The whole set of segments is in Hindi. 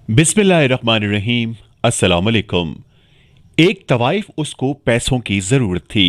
बिस्मिल्लाहिर्रहमानिर्रहीम। अस्सलाम वालेकुम। एक तवाइफ उसको पैसों की जरूरत थी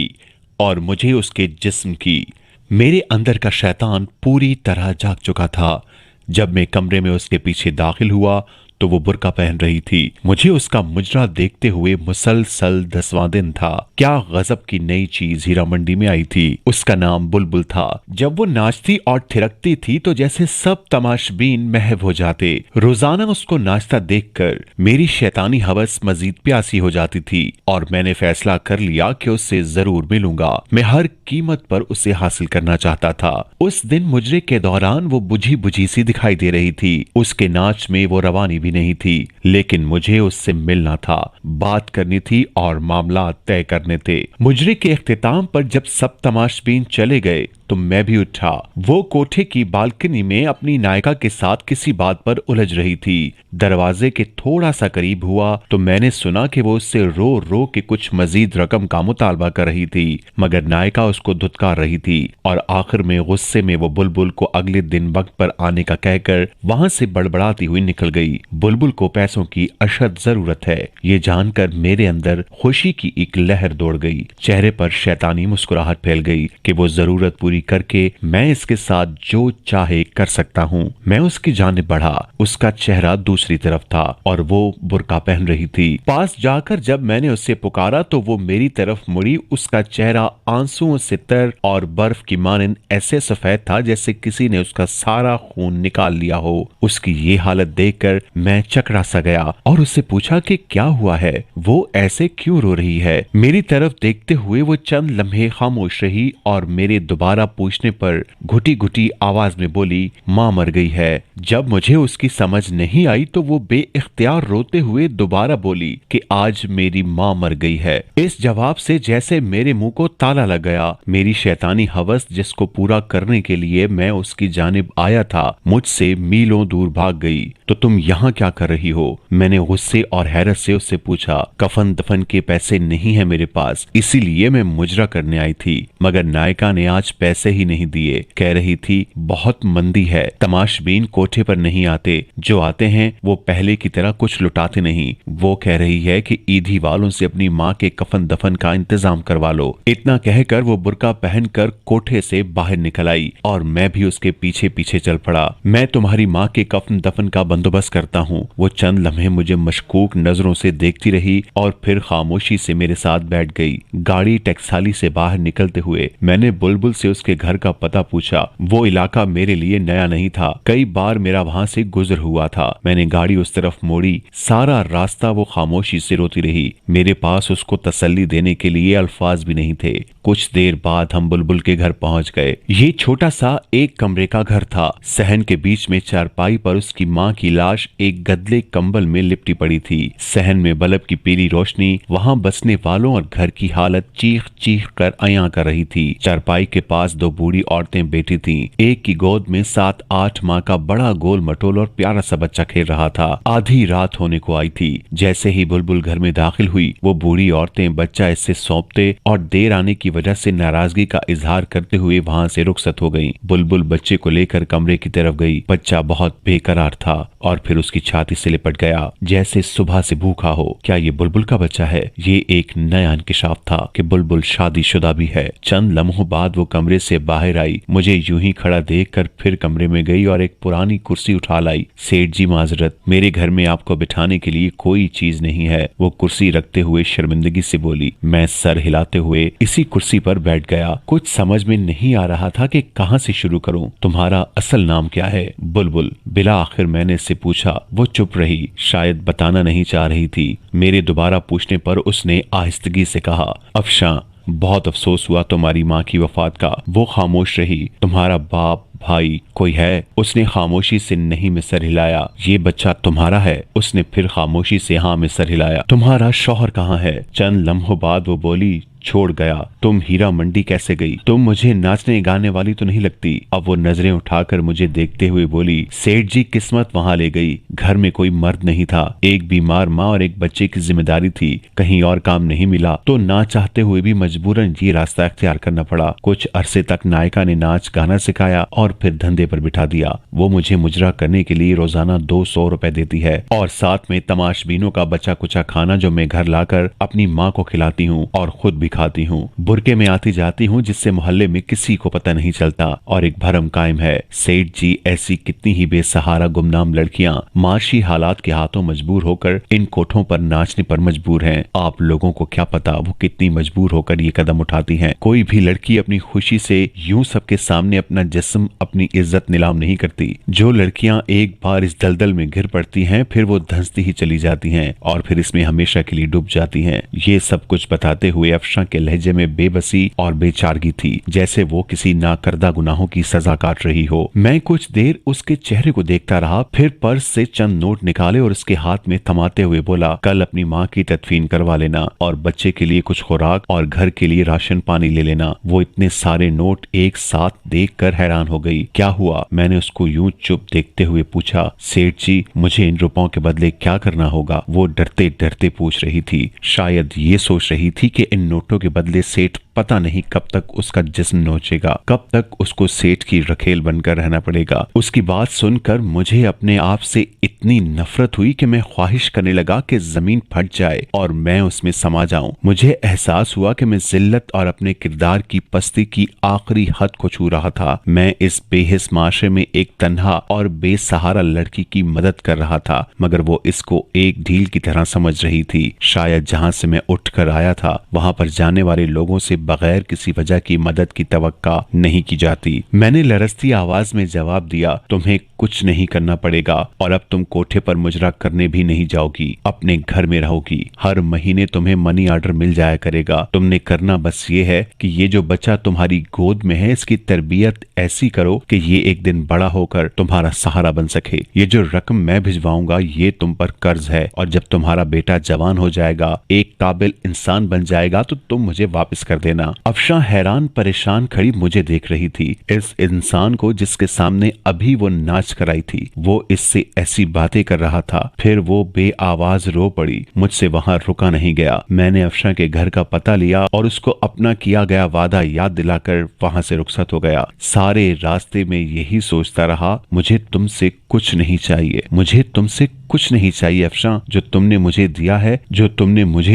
और मुझे उसके जिस्म की। मेरे अंदर का शैतान पूरी तरह जाग चुका था। जब मैं कमरे में उसके पीछे दाखिल हुआ तो वो बुर्का पहन रही थी। मुझे उसका मुजरा देखते हुए मुसलसल 10वां दिन था। क्या गजब की नई चीज हीरा मंडी में आई थी। उसका नाम बुलबुल था। जब वो नाचती और थिरकती थी तो जैसे सब तमाशबीन महव हो जाते। रोजाना उसको नाचता देखकर मेरी शैतानी हवस मजीद प्यासी हो जाती थी और मैंने फैसला कर लिया कि उससे जरूर मिलूंगा। मैं हर कीमत पर उसे हासिल करना चाहता था। उस दिन मुजरे के दौरान वो बुझी बुझी सी दिखाई दे रही थी। उसके नाच में वो रवानी भी नहीं थी, लेकिन मुझे उससे मिलना था, बात करनी थी और मामला तय करने थे। मुजरे के इख्तिताम पर जब सब तमाशबीन चले गए तो मैं भी उठा। वो कोठे की बालकनी में अपनी नायिका के साथ किसी बात पर उलझ रही थी। दरवाजे के थोड़ा सा करीब हुआ तो मैंने सुना कि वो उससे रो रो के कुछ मजीद रकम का मुतालबा कर रही थी, मगर नायिका उसको धुतकार रही थी और आखिर में गुस्से में वो बुलबुल को अगले दिन वक्त पर आने का कहकर वहां से बड़बड़ाती हुई निकल गई। बुलबुल को पैसों की अशद जरूरत है, ये जानकर मेरे अंदर खुशी की एक लहर दौड़ गई। चेहरे पर शैतानी मुस्कुराहट फैल गई कि वो जरूरत पूरी करके मैं इसके साथ जो चाहे कर सकता हूँ। मैं उसकी जानिब बढ़ा। उसका चेहरा दूसरी तरफ था और वो बुर्का पहन रही थी। पास जाकर जब मैंने उससे पुकारा तो वो मेरी तरफ मुड़ी। उसका चेहरा आंसुओं से तर और बर्फ की मानंद ऐसे सफेद था जैसे किसी ने उसका सारा खून निकाल लिया हो। उसकी ये हालत देखकर मैं चकरा सा गया और उससे पूछा कि क्या हुआ है, वो ऐसे क्यों रो रही है। मेरी तरफ देखते हुए वो चंद लम्हे खामोश रही और मेरे दोबारा पूछने पर घुटी घुटी आवाज में बोली, माँ मर गई है। जब मुझे उसकी समझ नहीं आई तो वो बेइख्तियार रोते हुए दोबारा बोली कि आज मेरी माँ मर गई है। इस जवाब से जैसे मेरे मुंह को ताला लग गया। मेरी शैतानी हवस जिसको पूरा करने के लिए मैं उसकी जानिब आया था मुझसे मीलों दूर भाग गई। तो तुम यहाँ क्या कर रही हो? मैंने गुस्से और हैरत से उससे पूछा। कफन दफन के पैसे नहीं है मेरे पास, इसीलिए मैं मुजरा करने आई थी, मगर नायिका ने आज पैसे ही नहीं दिए। कह रही थी बहुत मंदी है, तमाशबीन कोठे पर नहीं आते, जो आते हैं वो पहले की तरह कुछ लुटाते नहीं। वो कह रही है कि ईदी वालों से अपनी माँ के कफन दफन का इंतजाम करवा लो। इतना कहकर वो बुर्का पहनकर कोठे से बाहर निकल आई और मैं भी उसके पीछे पीछे चल पड़ा। मैं तुम्हारी माँ के कफन दफन का बंदोबस्त करता हूँ। वो चंद लम्हे मुझे मशकूक नजरों से देखती रही और फिर खामोशी से मेरे साथ बैठ गई। गाड़ी टैक्साली से बाहर निकलते हुए मैंने बुलबुल से उसके घर का पता पूछा। वो इलाका मेरे लिए नया नहीं था, कई बार मेरा वहां से गुजर हुआ था। मैंने गाड़ी उस तरफ मोड़ी। सारा रास्ता वो खामोशी से रोती रही। मेरे पास उसको तसल्ली देने के लिए अल्फाज भी नहीं थे। कुछ देर बाद हम बुलबुल के घर पहुंच गए। ये छोटा सा एक कमरे का घर था। सहन के बीच में चारपाई पर उसकी माँ की लाश एक गदले कंबल में लिपटी पड़ी थी। सहन में बल्ब की पीली रोशनी वहां बसने वालों और घर की हालत चीख चीख कर अयां कर रही थी। चारपाई के पास दो बूढ़ी औरतें बैठी थीं। एक की गोद में 7-8 माह का बड़ा गोल मटोल और प्यारा सा बच्चा खेल रहा था। आधी रात होने को आई थी। जैसे ही बुलबुल घर में दाखिल हुई वो बूढ़ी औरतें बच्चा इससे सौंपते और देर आने की वजह से नाराजगी का इजहार करते हुए वहां से रुखसत हो गईं। बुलबुल बच्चे को लेकर कमरे की तरफ गई। बच्चा बहुत बेकरार था और फिर उसकी छाती से लिपट गया जैसे सुबह से भूखा हो। क्या ये बुलबुल का बच्चा है? ये एक नया इंकिशाफ था कि बुलबुल शादीशुदा भी है। चंद लम्हों बाद वो कमरे से बाहर आई। मुझे यूं ही खड़ा देखकर फिर कमरे में गई और एक पुरानी कुर्सी उठा लाई। सेठ जी माजरत, मेरे घर में आपको बिठाने के लिए कोई चीज नहीं है, वो कुर्सी रखते हुए शर्मिंदगी से बोली। मैं सर हिलाते हुए इसी कुर्सी पर बैठ गया। कुछ समझ में नहीं आ रहा था कि कहां से शुरू करूं। तुम्हारा असल नाम क्या है? बुलबुल। बिला आखिर मैंने इससे पूछा। वो चुप रही, शायद बताना नहीं चाह रही थी। मेरे दोबारा पूछने पर उसने आहिस्तगी से कहा, अफशां, बहुत अफसोस हुआ तुम्हारी माँ की वफात का। वो खामोश रही। तुम्हारा बाप भाई कोई है? उसने खामोशी से नहीं में सर हिलाया। ये बच्चा तुम्हारा है? उसने फिर खामोशी से हाँ में सर हिलाया। तुम्हारा शौहर कहाँ है? चंद लम्हों बाद वो बोली, छोड़ गया? तुम हीरा मंडी कैसे गई? तुम मुझे नाचने गाने वाली तो नहीं लगती। अब वो नजरें उठाकर मुझे देखते हुए बोली, सेठ जी किस्मत वहां ले गई। घर में कोई मर्द नहीं था, एक बीमार माँ और एक बच्चे की जिम्मेदारी थी। कहीं और काम नहीं मिला तो ना चाहते हुए भी मजबूरन ये रास्ता अख्तियार करना पड़ा। कुछ अरसे तक नायिका ने नाच गाना सिखाया और फिर धंधे पर बिठा दिया। वो मुझे मुजरा करने के लिए रोजाना 200 रुपए देती है और साथ में तमाशबीनों का बचा कुचा खाना जो मैं घर लाकर अपनी माँ को खिलाती हूँ और खुद भी खाती हूँ। बुरके में आती जाती हूँ जिससे मोहल्ले में किसी को पता नहीं चलता। और एक भरम कायम है, सेठ जी ऐसी कितनी ही बेसहारा गुमनाम लड़कियां माशी हालात के हाथों मजबूर होकर इन कोठों पर नाचने पर मजबूर हैं। आप लोगों को क्या पता वो कितनी मजबूर होकर ये कदम उठाती हैं। कोई भी लड़की अपनी खुशी से यूं सबके सामने अपना जिस्म, अपनी इज्जत नीलाम नहीं करती। जो लड़कियां एक बार इस दलदल में घिर पड़ती हैं फिर वो धंसती ही चली जाती हैं और फिर इसमें हमेशा के लिए डूब जाती हैं। ये सब कुछ बताते हुए अफशा के लहजे में बेबसी और बेचारगी थी, जैसे वो किसी नाकर्दा गुनाहों की सजा काट रही हो। मैं कुछ देर उसके चेहरे को देखता रहा, फिर पर्स से चंद नोट निकाले और उसके हाथ में थमाते हुए बोला, कल अपनी माँ की तदफीन करवा लेना और बच्चे के लिए कुछ खुराक और घर के लिए राशन पानी ले लेना। वो इतने सारे नोट एक साथ देखकर हैरान हो गई। क्या हुआ? मैंने उसको यूं चुप देखते हुए पूछा। सेठ जी, मुझे इन रुपयों के बदले क्या करना होगा? वो डरते डरते पूछ रही थी। शायद ये सोच रही थी कि इन नोटों के बदले सेठ पता नहीं कब तक उसका जिस्म नोचेगा, कब तक उसको सेठ की रखेल बनकर रहना पड़ेगा। उसकी बात सुनकर मुझे अपने आप से इतनी नफरत हुई कि मैं ख्वाहिश करने लगा कि जमीन फट जाए और मैं उसमें समा जाऊं। मुझे एहसास हुआ कि मैं जिल्लत और अपने किरदार की पस्ती की आखिरी हद को छू रहा था। मैं इस बेहिस माशरे में एक तन्हा और बेसहारा लड़की की मदद कर रहा था, मगर वो इसको एक ढील की तरह समझ रही थी। शायद जहां से मैं उठकर आया था वहां पर जाने वाले लोगों से बगैर किसी वजह की मदद की तवक्का नहीं की जाती। मैंने लरजती आवाज में जवाब दिया, तुम्हें कुछ नहीं करना पड़ेगा और अब तुम कोठे पर मुजरा करने भी नहीं जाओगी, अपने घर में रहोगी। हर महीने तुम्हें मनी ऑर्डर मिल जाया करेगा। तुमने करना बस ये है कि ये जो बच्चा तुम्हारी गोद में है इसकी तरबियत ऐसी करो कि ये एक दिन बड़ा होकर तुम्हारा सहारा बन सके। ये जो रकम मैं भिजवाऊंगा ये तुम पर कर्ज है और जब तुम्हारा बेटा जवान हो जाएगा, एक काबिल इंसान बन जाएगा तो तुम मुझे वापस कर देना। अफशा हैरान परेशान खड़ी मुझे देख रही थी। इस इंसान को जिसके सामने अभी वो नाच कराई थी, वो इससे ऐसी बातें कर रहा था। फिर वो बेआवाज रो पड़ी। मुझसे वहां रुका नहीं गया। मैंने अफशा के घर का पता लिया और उसको अपना किया गया वादा याद दिलाकर वहां से रुखसत हो गया। सारे रास्ते में यही सोचता रहा, मुझे तुमसे कुछ नहीं चाहिए, मुझे तुमसे कुछ नहीं चाहिए अफशा। जो तुमने मुझे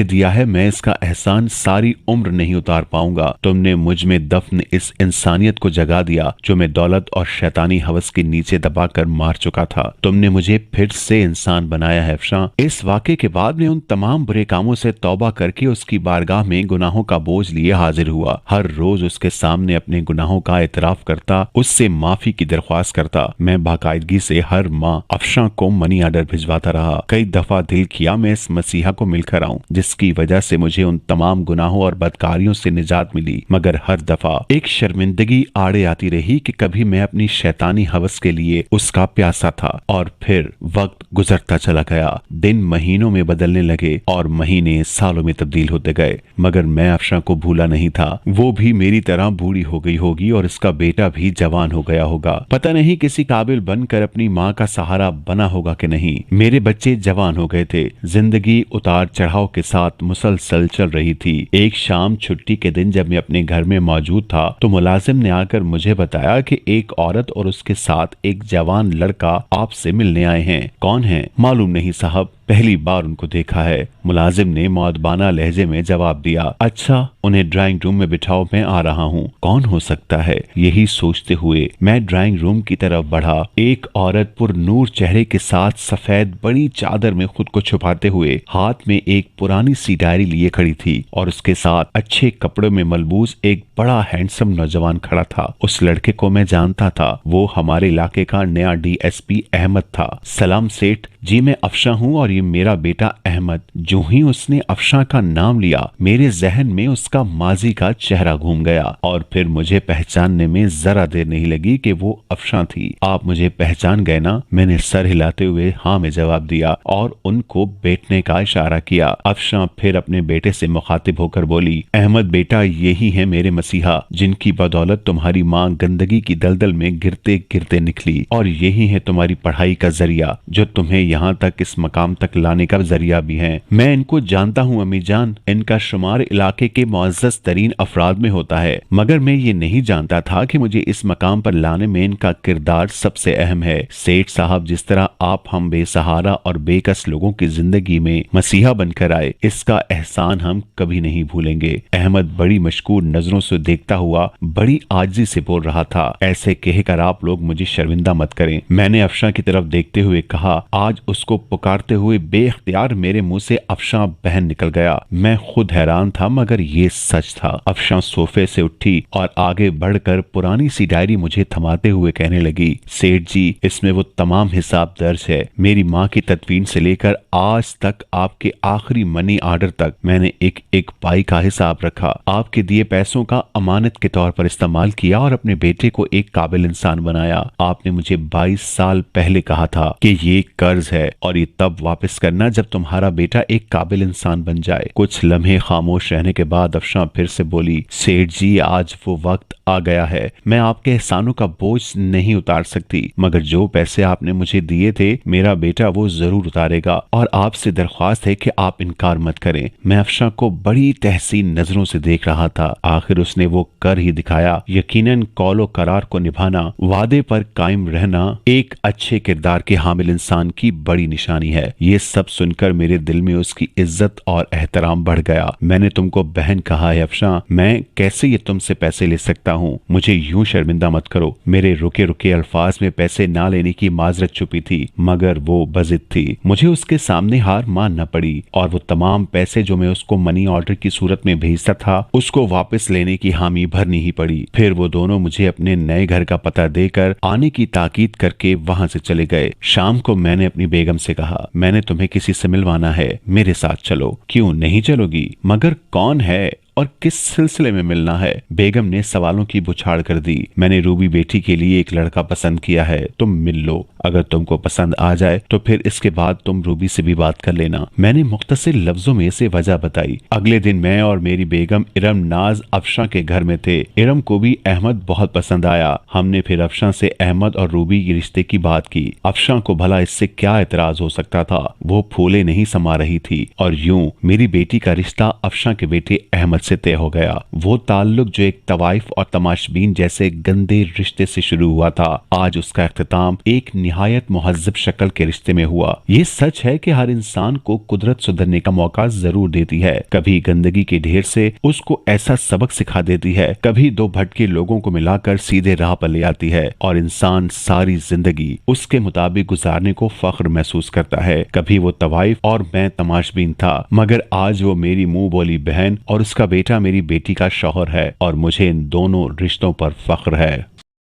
दिया है मैं इसका एहसान सारी उम्र नहीं उतार पाऊंगा। तुमने मुझ में दफन इस इंसानियत को जगा दिया जो मैं दौलत और शैतानी हवस के नीचे दबाकर मार चुका था। तुमने मुझे फिर से इंसान बनाया है अफशा। इस वाक़े के बाद मैं उन तमाम बुरे कामों से तौबा करके उसकी बारगाह में गुनाहों का बोझ लिए हाजिर हुआ। हर रोज उसके सामने अपने गुनाहों का एतराफ करता, उससे माफी की दरख्वास्त करता। मैं बाकायदगी से हर माह अफशा को मनी ऑर्डर भिजवाता रहा। कई दफा दिल किया मैं इस मसीहा को मिलकर आऊं जिसकी वजह से मुझे उन तमाम गुनाहों और बदकारियों से निजात मिली, मगर हर दफा एक शर्मिंदगी आड़े आती रही कि कभी मैं अपनी शैतानी हवस के लिए उसका प्यासा था। और फिर वक्त गुजरता चला गया, दिन महीनों में बदलने लगे और महीने सालों में तब्दील होते गए, मगर मैं अफशा को भूला नहीं था। वो भी मेरी तरह बूढ़ी हो गई होगी और इसका बेटा भी जवान हो गया होगा। पता नहीं किसी काबिल बनकर अपनी माँ का सहारा बना होगा कि नहीं। मेरे बच्चे जवान हो गए थे। जिंदगी उतार चढ़ाव के साथ मुसलसल चल रही थी। एक शाम छुट्टी के दिन जब मैं अपने घर में मौजूद था तो मुलाजिम ने आकर मुझे बताया कि एक औरत और उसके साथ एक जवान लड़का आपसे मिलने आए हैं। कौन है? मालूम नहीं साहब, पहली बार उनको देखा है। मुलाजिम ने मौदबाना लहजे में जवाब दिया। अच्छा, उन्हें ड्राइंग रूम में बिठाओ, मैं आ रहा हूँ। कौन हो सकता है? यही सोचते हुए मैं ड्राइंग रूम की तरफ बढ़ा। एक औरत पुरनूर चेहरे के साथ सफेद बड़ी चादर में खुद को छुपाते हुए हाथ में एक पुरानी सी डायरी लिए खड़ी थी और उसके साथ अच्छे कपड़ों में मलबूस एक बड़ा हैंडसम नौजवान खड़ा था। उस लड़के को मैं जानता था। वो हमारे इलाके का नया DSP अहमद था। सलाम सेठ, जी मैं अफशा हूँ और ये मेरा बेटा अहमद। जो ही उसने अफशा का नाम लिया मेरे जहन में उसका माजी का चेहरा घूम गया और फिर मुझे पहचानने में जरा देर नहीं लगी कि वो अफशा थी। आप मुझे पहचान गए ना? मैंने सर हिलाते हुए हाँ में जवाब दिया और उनको बैठने का इशारा किया। अफशा फिर अपने बेटे से मुखातिब होकर बोली, अहमद बेटा यही है मेरे मसीहा जिनकी बदौलत तुम्हारी माँ गंदगी की दलदल में गिरते गिरते निकली, और यही है तुम्हारी पढ़ाई का जरिया जो तुम्हें यहाँ तक इस मकाम तक लाने का जरिया भी है। मैं इनको जानता हूँ अम्मी जान, इनका शुमार इलाके के मुअज़्ज़ज़ तरीन अफराद में होता है, मगर मैं ये नहीं जानता था कि मुझे इस मकाम पर लाने में इनका किरदार सबसे अहम है। सेठ साहब जिस तरह आप हम बेसहारा और बेकस लोगों की जिंदगी में मसीहा बनकर आए, इसका एहसान हम कभी नहीं भूलेंगे। अहमद बड़ी मशकूर नजरों से देखता हुआ बड़ी आजिज़ी से बोल रहा था, ऐसे कहकर आप लोग मुझे शर्मिंदा मत करें। मैंने अफशा की तरफ देखते हुए कहा। आज उसको पुकारते हुए बेख्तियार मेरे मुंह से अफशा बहन निकल गया। मैं खुद हैरान था मगर ये सच था। अफशा सोफे से उठी और आगे बढ़कर पुरानी सी डायरी मुझे थमाते हुए कहने लगी, सेठ जी इसमें वो तमाम हिसाब दर्ज है। मेरी माँ की तदफीन से लेकर आज तक आपके आखिरी मनी ऑर्डर तक मैंने एक एक पाई का हिसाब रखा। आपके दिए पैसों का अमानत के तौर पर इस्तेमाल किया और अपने बेटे को एक काबिल इंसान बनाया। आपने मुझे 22 साल पहले कहा था कि ये कर्ज है और ये तब वापस करना जब तुम्हारा बेटा एक काबिल इंसान बन जाए। कुछ लम्हे खामोश रहने के बाद अफशा फिर से बोली, सेठ जी आज वो वक्त आ गया है। मैं आपके एहसानों का बोझ नहीं उतार सकती, मगर जो पैसे आपने मुझे दिए थे मेरा बेटा वो जरूर उतारेगा, और आपसे दरख्वास्त है कि आप इनकार मत करें। मैं अफशा को बड़ी तहसीन नजरों से देख रहा था। आखिर उसने वो कर ही दिखाया। यकीनन कौलो करार को निभाना, वादे पर कायम रहना एक अच्छे किरदार के हामिल इंसान की बड़ी निशानी है। ये सब सुनकर मेरे दिल में उसकी इज्जत और एहतराम बढ़ गया। मैंने तुमको बहन कहा है अफशा, मैं कैसे ये तुमसे पैसे ले सकता हूँ? मुझे यूं शर्मिंदा मत करो। मेरे रुके रुके अल्फाज में पैसे ना लेने की माजरत छुपी थी, मगर वो बजिद थी। मुझे उसके सामने हार मानना पड़ी और वो तमाम पैसे जो मैं उसको मनी ऑर्डर की सूरत में भेजता था उसको वापस लेने की हामी भरनी ही पड़ी। फिर वो दोनों मुझे अपने नए घर का पता देकर आने की ताकीद करके वहां से चले गए। शाम को मैंने अपनी बेगम से कहा, मैंने तुम्हें किसी से मिलवाना है, मेरे साथ चलो। क्यों नहीं चलोगी? मगर कौन है और किस सिलसिले में मिलना है? बेगम ने सवालों की बुछाड़ कर दी। मैंने रूबी बेटी के लिए एक लड़का पसंद किया है, तुम मिल लो। अगर तुमको पसंद आ जाए तो फिर इसके बाद तुम रूबी से भी बात कर लेना। मैंने मुख्तसर लफ्जों में से वजह बताई। अगले दिन मैं और मेरी बेगम इरम नाज अफशा के घर में थे। इरम को भी अहमद बहुत पसंद आया। हमने फिर अफशा से अहमद और रूबी के रिश्ते की बात की। अफशा को भला इससे क्या एतराज हो सकता था? वो फूले नहीं समा रही थी और यूं मेरी बेटी का रिश्ता अफशा के बेटे अहमद से तय हो गया। वो ताल्लुक जो एक तवाइफ और तमाशबीन जैसे गंदे रिश्ते से शुरू हुआ था, आज उसका इख्तिताम एक निहायत मुहज्जब शक्ल के रिश्ते में हुआ। ये सच है कि हर इंसान को कुदरत सुधरने का मौका जरूर देती है। कभी गंदगी के ढेर से उसको ऐसा सबक सिखा देती है, कभी दो भटके लोगों को मिलाकर सीधे राह पर ले आती है और इंसान सारी जिंदगी उसके मुताबिक गुजारने को फख्र महसूस करता है। कभी वो तवाइफ और मैं तमाशबीन था, मगर आज वो मेरी मुंह बोली बहन और उसका बेटा मेरी बेटी का शौहर है और मुझे इन दोनों रिश्तों पर फख्र है।